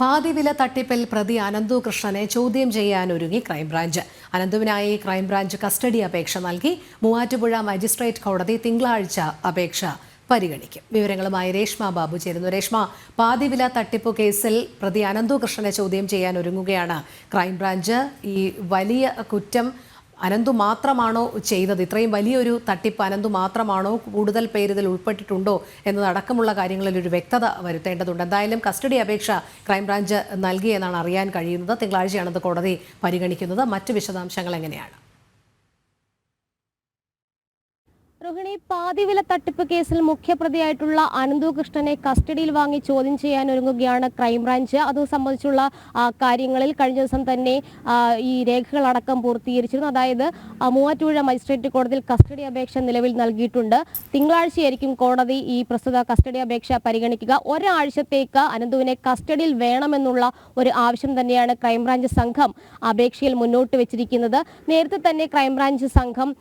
പാതിവില തട്ടിപ്പിൽ പ്രതി അനന്തു കൃഷ്ണനെ ചോദ്യം ചെയ്യാനൊരുങ്ങി ക്രൈംബ്രാഞ്ച്. അനന്തുവിനായി ക്രൈംബ്രാഞ്ച് കസ്റ്റഡി അപേക്ഷ നൽകി. മൂവാറ്റുപുഴ മജിസ്ട്രേറ്റ് കോടതി തിങ്കളാഴ്ച അപേക്ഷ പരിഗണിക്കും. വിവരങ്ങളുമായി രേഷ്മ ബാബു ചേരുന്നു. രേഷ്മ, പാതിവില തട്ടിപ്പ് കേസിൽ പ്രതി അനന്തു കൃഷ്ണനെ ചോദ്യം ചെയ്യാനൊരുങ്ങുകയാണ് ക്രൈംബ്രാഞ്ച്. ഈ വലിയ കുറ്റം അനന്തു മാത്രമാണോ ചെയ്തത്? ഇത്രയും വലിയൊരു തട്ടിപ്പ് അനന്തു മാത്രമാണോ? കൂടുതൽ പേര് ഇതിൽ ഉൾപ്പെട്ടിട്ടുണ്ടോ എന്നതടക്കമുള്ള കാര്യങ്ങളിൽ ഒരു വ്യക്തത വരുത്തേണ്ടതുണ്ട്. എന്തായാലും കസ്റ്റഡി അപേക്ഷ ക്രൈംബ്രാഞ്ച് നൽകിയെന്നാണ് അറിയാൻ കഴിയുന്നത്. തിങ്കളാഴ്ചയാണത് കോടതി പരിഗണിക്കുന്നത്. മറ്റ് വിശദാംശങ്ങൾ എങ്ങനെയാണ്? രോഹിണി, പാതിവില തട്ടിപ്പ് കേസിൽ മുഖ്യപ്രതിയായിട്ടുള്ള അനന്തു കൃഷ്ണനെ കസ്റ്റഡിയിൽ വാങ്ങി ചോദ്യം ചെയ്യാനൊരുങ്ങുകയാണ് ക്രൈംബ്രാഞ്ച്. അത് സംബന്ധിച്ചുള്ള കാര്യങ്ങളിൽ കഴിഞ്ഞ ദിവസം തന്നെ ഈ രേഖകളടക്കം പൂർത്തീകരിച്ചിരുന്നു. അതായത് മൂവാറ്റുപുഴ മജിസ്ട്രേറ്റ് കോടതിയിൽ കസ്റ്റഡി അപേക്ഷ നിലവിൽ നൽകിയിട്ടുണ്ട്. തിങ്കളാഴ്ചയായിരിക്കും കോടതി ഈ പ്രസ്തുത കസ്റ്റഡി അപേക്ഷ പരിഗണിക്കുക. ഒരാഴ്ചത്തേക്ക് അനന്തുവിനെ കസ്റ്റഡിയിൽ വേണമെന്നുള്ള ഒരു ആവശ്യം തന്നെയാണ് ക്രൈംബ്രാഞ്ച് സംഘം അപേക്ഷയിൽ മുന്നോട്ട് വെച്ചിരിക്കുന്നത്. നേരത്തെ തന്നെ ക്രൈംബ്രാഞ്ച് സംഘം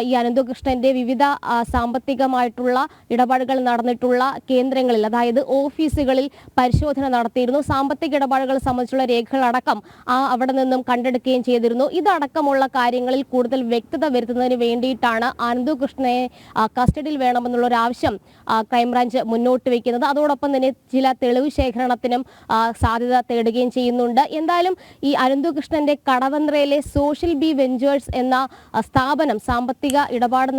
ഈ അനന്തു കൃഷ്ണന്റെ വിവിധ സാമ്പത്തികമായിട്ടുള്ള ഇടപാടുകൾ നടന്നിട്ടുള്ള കേന്ദ്രങ്ങളിൽ, അതായത് ഓഫീസുകളിൽ പരിശോധന നടത്തിയിരുന്നു. സാമ്പത്തിക ഇടപാടുകൾ സംബന്ധിച്ചുള്ള രേഖകളടക്കം അവിടെ നിന്നും കണ്ടെടുക്കുകയും ചെയ്തിരുന്നു. ഇതടക്കമുള്ള കാര്യങ്ങളിൽ കൂടുതൽ വ്യക്തത വരുത്തുന്നതിന് വേണ്ടിയിട്ടാണ് അനന്തു കൃഷ്ണനെ കസ്റ്റഡിയിൽ വേണമെന്നുള്ള ഒരു ആവശ്യം ക്രൈംബ്രാഞ്ച് മുന്നോട്ട് വയ്ക്കുന്നത്. അതോടൊപ്പം തന്നെ ചില തെളിവ് ശേഖരണത്തിനും സാധ്യത തേടുകയും ചെയ്യുന്നുണ്ട്. എന്തായാലും ഈ അനന്തു കൃഷ്ണന്റെ കടവന്ത്രയിലെ സോഷ്യൽ ബി വെഞ്ചേഴ്സ് എന്ന സ്ഥാപനം, സാമ്പത്തിക ഇടപാട്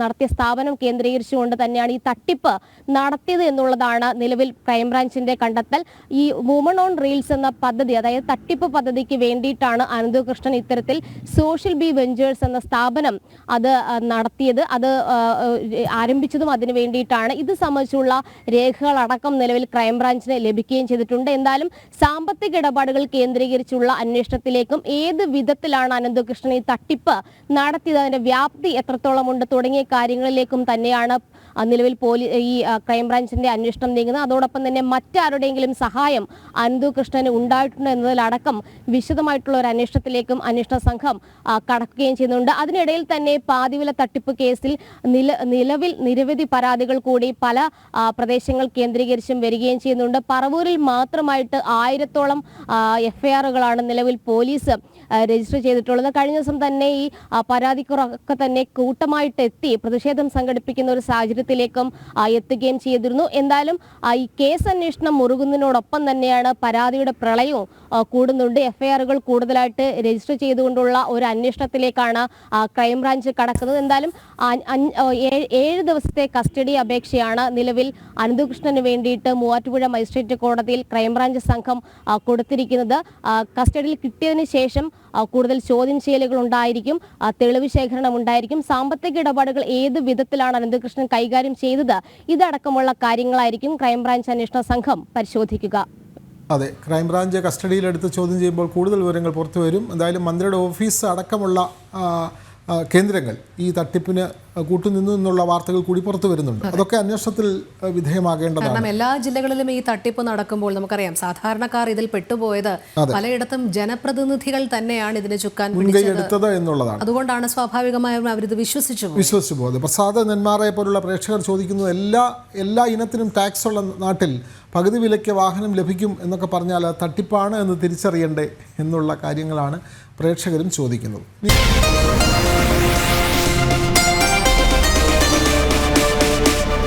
നടത്തിയ സ്ഥാപനം കേന്ദ്രീകരിച്ചുകൊണ്ട് തന്നെയാണ് ഈ തട്ടിപ്പ് നടത്തിയത് എന്നുള്ളതാണ് നിലവിൽ ക്രൈംബ്രാഞ്ചിന്റെ കണ്ടെത്തൽ. ഈ വുമൺ ഓൺ റീൽസ് എന്ന പദ്ധതി, അതായത് തട്ടിപ്പ് പദ്ധതിക്ക് വേണ്ടിയിട്ടാണ് അനന്തു കൃഷ്ണൻ ഇത്തരത്തിൽ സോഷ്യൽ ബി വെഞ്ചേഴ്സ് എന്ന സ്ഥാപനം അത് നടത്തിയത്. അത് ആരംഭിച്ചതും അതിനു വേണ്ടിയിട്ടാണ്. ഇത് സംബന്ധിച്ചുള്ള രേഖകളടക്കം നിലവിൽ ക്രൈംബ്രാഞ്ചിന് ലഭിക്കുകയും ചെയ്തിട്ടുണ്ട്. എന്തായാലും സാമ്പത്തിക ഇടപാടുകൾ കേന്ദ്രീകരിച്ചുള്ള അന്വേഷണത്തിലേക്കും ഏത് വിധത്തിലാണ് അനന്തു കൃഷ്ണൻ ഈ തട്ടിപ്പ് നടത്തിയത്, അതിന്റെ വ്യാപ്തി എത്രത്തോളം ഉണ്ട് തുടങ്ങിയ കാര്യങ്ങളിലേക്കും തന്നെയാണ് നിലവിൽ ഈ ക്രൈംബ്രാഞ്ചിന്റെ അന്വേഷണം നീങ്ങുന്നത്. അതോടൊപ്പം തന്നെ മറ്റാരുടെയെങ്കിലും സഹായം അനന്തു കൃഷ്ണന് ഉണ്ടായിട്ടുണ്ട് എന്നതിലടക്കം വിശദമായിട്ടുള്ള ഒരു അന്വേഷണത്തിലേക്കും അന്വേഷണ സംഘം കടക്കുകയും ചെയ്യുന്നുണ്ട്. അതിനിടയിൽ തന്നെ പാതിവില തട്ടിപ്പ് കേസിൽ നിലവിൽ നിരവധി പരാതികൾ കൂടി പല പ്രദേശങ്ങൾ കേന്ദ്രീകരിച്ചും വരികയും ചെയ്യുന്നുണ്ട്. പറവൂരിൽ മാത്രമായിട്ട് 1000-ഓളം എഫ്ഐആറുകളാണ് നിലവിൽ പോലീസ് രജിസ്റ്റർ ചെയ്തിട്ടുള്ളത്. കഴിഞ്ഞ ദിവസം തന്നെ ഈ പരാതിക്കാരൊക്കെ തന്നെ കൂട്ടമായിട്ട് എത്തി പ്രതിഷേധം സംഘടിപ്പിക്കുന്ന ഒരു സാഹചര്യത്തിലേക്കും എത്തുകയും ചെയ്തിരുന്നു. എന്തായാലും ഈ കേസ് അന്വേഷണം മുറുകുന്നതിനോടൊപ്പം തന്നെയാണ് പരാതിയുടെ പ്രളയവും കൂടുന്നുണ്ട്. എഫ്ഐആറുകൾ കൂടുതലായിട്ട് രജിസ്റ്റർ ചെയ്തുകൊണ്ടുള്ള ഒരു അന്വേഷണത്തിലേക്കാണ് ക്രൈംബ്രാഞ്ച് കടക്കുന്നത്. എന്തായാലും 7 ദിവസത്തെ കസ്റ്റഡി അപേക്ഷയാണ് നിലവിൽ അനന്തു കൃഷ്ണന് വേണ്ടിയിട്ട് മൂവാറ്റുപുഴ മജിസ്ട്രേറ്റ് കോടതിയിൽ ക്രൈംബ്രാഞ്ച് സംഘം കൊടുത്തിരിക്കുന്നത്. കസ്റ്റഡിയിൽ കിട്ടിയതിനു ശേഷം കൂടുതൽ ചോദ്യം ചെയ്യലുകൾ ഉണ്ടായിരിക്കും, തെളിവ് ശേഖരണം ഉണ്ടായിരിക്കും. സാമ്പത്തിക ഇടപാടുകൾ ഏത് വിധത്തിലാണ് അനന്തു കൃഷ്ണൻ കൈകാര്യം ചെയ്തത്, ഇതടക്കമുള്ള കാര്യങ്ങളായിരിക്കും ക്രൈംബ്രാഞ്ച് അന്വേഷണ സംഘം പരിശോധിക്കുക. അതെ, ക്രൈംബ്രാഞ്ച് കസ്റ്റഡിയിലെടുത്ത് ചോദ്യം ചെയ്യുമ്പോൾ കൂടുതൽ വിവരങ്ങൾ പുറത്തു വരും. എന്തായാലും മന്ത്രിയുടെ ഓഫീസ് അടക്കമുള്ള കേന്ദ്രങ്ങൾ ഈ തട്ടിപ്പിന് കൂട്ടുനിന്നു എന്നുള്ള വാർത്തകൾ കൂടി പുറത്തു വരുന്നുണ്ട്. അതൊക്കെ അന്വേഷണത്തിൽ വിധേയമാകേണ്ടതാണ്. കാരണം എല്ലാ ജില്ലകളിലും ഈ തട്ടിപ്പ് നടക്കുമ്പോൾ നമുക്കറിയാം സാധാരണക്കാർ ഇതിൽ പെട്ടുപോയത് പലയിടത്തും ജനപ്രതിനിധികൾ തന്നെയാണ് ഇതിന് ചുക്കാൻ മുൻകൈയെടുത്തത് എന്നുള്ളതാണ്. അതുകൊണ്ടാണ് സ്വാഭാവികമായും അവരിത് വിശ്വസിച്ചു പോകുന്നത്. പ്രസാദ് നെന്മാറയെ പോലുള്ള പ്രേക്ഷകർ ചോദിക്കുന്നത് എല്ലാ ഇനത്തിനും ടാക്സ് ഉള്ള നാട്ടിൽ പകുതി വിലയ്ക്ക് വാഹനം ലഭിക്കും എന്നൊക്കെ പറഞ്ഞാൽ തട്ടിപ്പാണ് എന്ന് തിരിച്ചറിയണ്ടേ എന്നുള്ള കാര്യങ്ങളാണ് പ്രേക്ഷകരും ചോദിക്കുന്നത്.